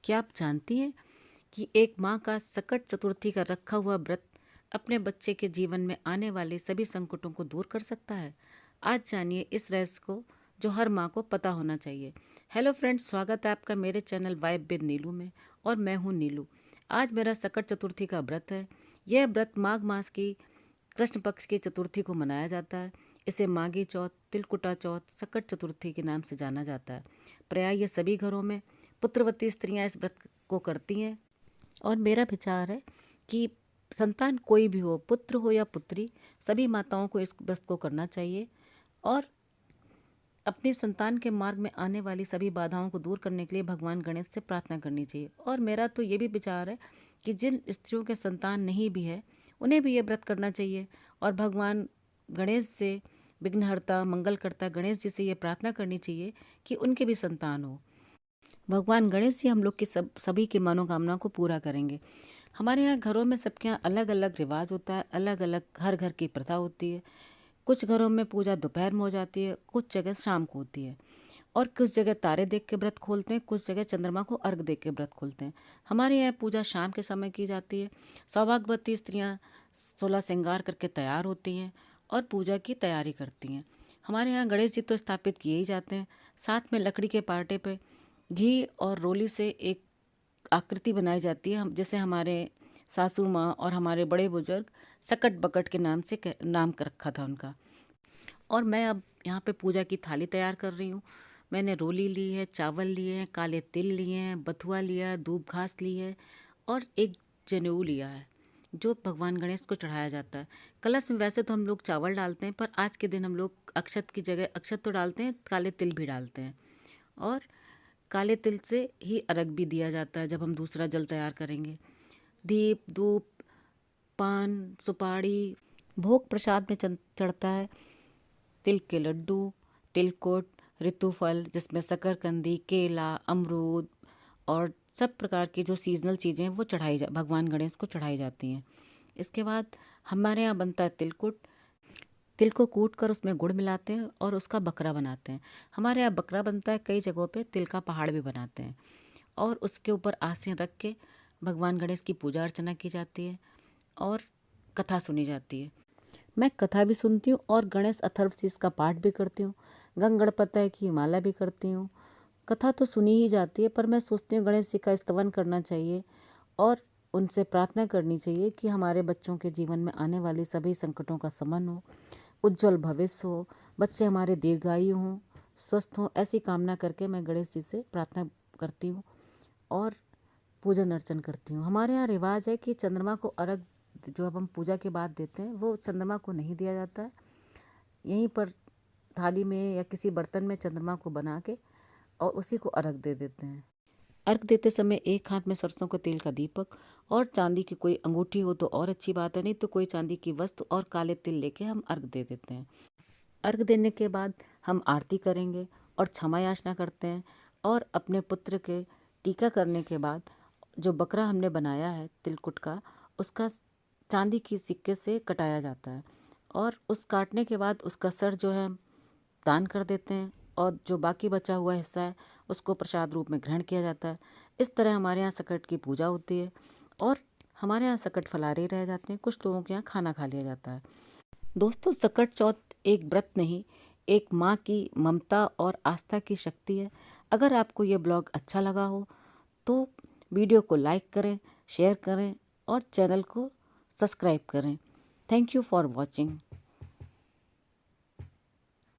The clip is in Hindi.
क्या आप जानती हैं कि एक माँ का सकट चतुर्थी का रखा हुआ व्रत अपने बच्चे के जीवन में आने वाले सभी संकटों को दूर कर सकता है। आज जानिए इस रहस्य को जो हर माँ को पता होना चाहिए। हेलो फ्रेंड्स, स्वागत है आपका मेरे चैनल वाइब विद नीलू में और मैं हूँ नीलू। आज मेरा सकट चतुर्थी का व्रत है। यह व्रत माघ मास की कृष्ण पक्ष की चतुर्थी को मनाया जाता है। इसे माघी चौथ, तिलकुटा चौथ, सकट चतुर्थी के नाम से जाना जाता है। प्रायः ये सभी घरों में पुत्रवती स्त्रियां इस व्रत को करती हैं और मेरा विचार है कि संतान कोई भी हो, पुत्र हो या पुत्री, सभी माताओं को इस व्रत को करना चाहिए और अपने संतान के मार्ग में आने वाली सभी बाधाओं को दूर करने के लिए भगवान गणेश से प्रार्थना करनी चाहिए। और मेरा तो ये भी विचार है कि जिन स्त्रियों के संतान नहीं भी है उन्हें भी ये व्रत करना चाहिए और भगवान गणेश से, विघ्नहर्ता मंगलकर्ता गणेश जी से ये प्रार्थना करनी चाहिए कि उनके भी संतान हो। भगवान गणेश जी हम लोग की सभी की मनोकामना को पूरा करेंगे। हमारे यहाँ घरों में सबके यहाँ अलग अलग रिवाज होता है, अलग अलग हर घर की प्रथा होती है। कुछ घरों में पूजा दोपहर में हो जाती है, कुछ जगह शाम को होती है और कुछ जगह तारे देख के व्रत खोलते हैं, कुछ जगह चंद्रमा को अर्घ देख के व्रत खोलते हैं। हमारे यहाँ पूजा शाम के समय की जाती है। सौभाग्यवती स्त्रियाँ 16 श्रृंगार करके तैयार होती हैं और पूजा की तैयारी करती हैं। हमारे यहाँ गणेश जी तो स्थापित किए ही जाते हैं। साथ में लकड़ी के पाटे पे घी और रोली से एक आकृति बनाई जाती है, जैसे हमारे सासू माँ और हमारे बड़े बुजुर्ग सकट बकट के नाम से नाम कर रखा था उनका। और मैं अब यहाँ पे पूजा की थाली तैयार कर रही हूँ। मैंने रोली ली है, चावल लिए हैं, काले तिल लिए हैं, बथुआ लिया है, दूब घास ली है और एक जनेऊ लिया है जो भगवान गणेश को चढ़ाया जाता है। कलश में वैसे तो हम लोग चावल डालते हैं, पर आज के दिन हम लोग अक्षत की जगह अक्षत तो डालते हैं, काले तिल भी डालते हैं और काले तिल से ही अर्घ भी दिया जाता है जब हम दूसरा जल तैयार करेंगे। दीप, धूप, पान, सुपारी भोग प्रसाद में चढ़ता है। तिल के लड्डू, तिलकुट, ऋतुफल जिसमें शकरकंदी, केला, अमरूद और सब प्रकार की जो सीजनल चीज़ें हैं वो भगवान गणेश को चढ़ाई जाती हैं। इसके बाद हमारे यहाँ बनता है तिलकुट। तिल को कूट कर उसमें गुड़ मिलाते हैं और उसका बकरा बनाते हैं। हमारे यहाँ बकरा बनता है, कई जगहों पे तिल का पहाड़ भी बनाते हैं और उसके ऊपर आसन रख के भगवान गणेश की पूजा अर्चना की जाती है और कथा सुनी जाती है। मैं कथा भी सुनती हूँ और गणेश अथर्वशीष का पाठ भी करती हूँ। गंगणपतय की माला भी करती हूँ। कथा तो सुनी ही जाती है, पर मैं सोचती हूँ गणेश जी का स्तवन करना चाहिए और उनसे प्रार्थना करनी चाहिए कि हमारे बच्चों के जीवन में आने वाले सभी संकटों का शमन हो, उज्जवल भविष्य हो, बच्चे हमारे दीर्घायु हों, स्वस्थ हों। ऐसी कामना करके मैं गणेश जी से प्रार्थना करती हूँ और पूजन अर्चन करती हूँ। हमारे यहाँ रिवाज है कि चंद्रमा को अर्घ जो अब हम पूजा के बाद देते हैं वो चंद्रमा को नहीं दिया जाता है। यहीं पर थाली में या किसी बर्तन में चंद्रमा को बना के और उसी को अर्घ दे देते हैं। अर्घ देते समय एक हाथ में सरसों का तेल का दीपक और चांदी की कोई अंगूठी हो तो और अच्छी बात है, नहीं तो कोई चांदी की वस्तु और काले तिल लेके हम अर्घ दे देते हैं। अर्घ देने के बाद हम आरती करेंगे और क्षमा याचना करते हैं और अपने पुत्र के टीका करने के बाद जो बकरा हमने बनाया है तिलकुट का, उसका चांदी की सिक्के से कटाया जाता है और उस काटने के बाद उसका सर जो है दान कर देते हैं और जो बाकी बचा हुआ हिस्सा है उसको प्रसाद रूप में ग्रहण किया जाता है। इस तरह हमारे यहाँ सकट की पूजा होती है और हमारे यहाँ सकट फलारे रह जाते हैं। कुछ लोगों के यहाँ खाना खा लिया जाता है। दोस्तों, सकट चौथ एक व्रत नहीं, एक माँ की ममता और आस्था की शक्ति है। अगर आपको ये ब्लॉग अच्छा लगा हो तो वीडियो को लाइक करें, शेयर करें और चैनल को सब्सक्राइब करें। Thank you for watching.